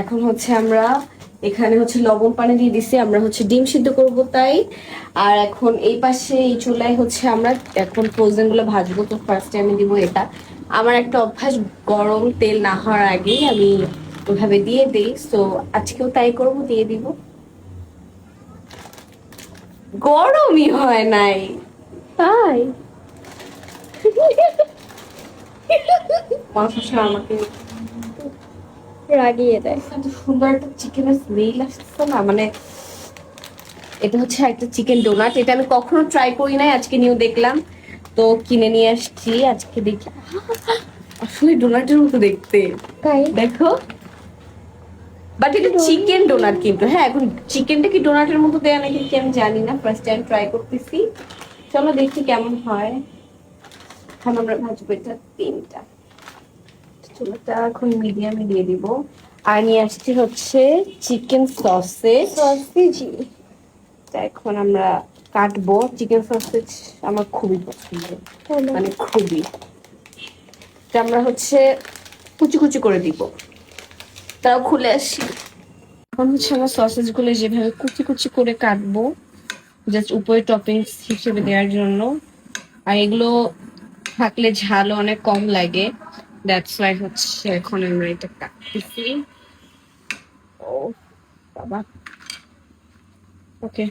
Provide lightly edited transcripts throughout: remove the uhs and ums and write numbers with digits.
এখন হচ্ছে আমরা এখানে হচ্ছে লবণ পানি দিয়ে দিছি, আমরা হচ্ছে ডিম সিদ্ধ করব তাই। আর এখন এই পাশে এই চুলায় হচ্ছে আমরা এখন ফ্রোজেন গুলো ভাজবো। তো ফার্স্টে আমি দিব এটা। আমার একটা অভ্যাস, গরম তেল না হওয়ার আগেই আমি ওইভাবে দিয়ে দিই। তো আজকেও তাই করবো, দিয়ে দিব। গরমই হয় নাই তাই মাংস আমাকে রাগিয়ে দেয়। এত সুন্দর একটা চিকেনের স্মেল আসছে না, মানে এটা হচ্ছে একটা চিকেন ডোনাট। এটা আমি কখনো ট্রাই করি নাই, আজকে নিউ দেখলাম তো কিনে নিয়ে আসছি। আজকে দেখি আসলে ডোনাটের মতো দেখতে, তাই দেখো। বাট এটা চিকেন ডোনাট কিন্তু। হ্যাঁ, এখন চিকেনটা কি ডোনাটের মতো দেয়া নাকি কি আমি জানি না, ফার্স্ট টাইম ট্রাই করতেছি। চলো দেখি কেমন হয়। এখন আমরা ভাজবো এটা তিনটা। চুলাটা এখন মিডিয়ামে দিয়ে দিব। আর নিয়ে আসছি হচ্ছে চিকেন সসেজ। সসেজি এখন আমরা কাটবো। চিকেন সসেজ আমার খুবই পছন্দ, মানে খুবই। এটা আমরা হচ্ছে কুচি কুচি করে দিব। তাও খুলে আসি। এখন হচ্ছে আমরা সসেজ গুলো যেভাবে কুচি কুচি করে কাটবো, জাস্ট উপরে টপিংস হিসেবে দেওয়ার জন্য। আর এগুলো থাকলে ঝাল অনেক কম লাগে, দ্যাটস ওয়াই হচ্ছে এখন আমরা এটা কাটতেছি। ও বাবা, ওকে।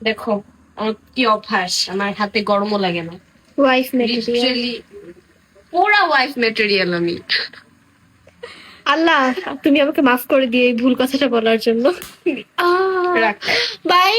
দেখো আমার কি অভ্যাস, আমার হাতে গরমও লাগে না। Wife material. লিটারেলি পুরা ওয়াইফ ম্যাটেরিয়াল আমি। আল্লাহ, তুমি আমাকে মাফ করে দিয়ে এই ভুল কথাটা বলার জন্য। রাখ। বাই।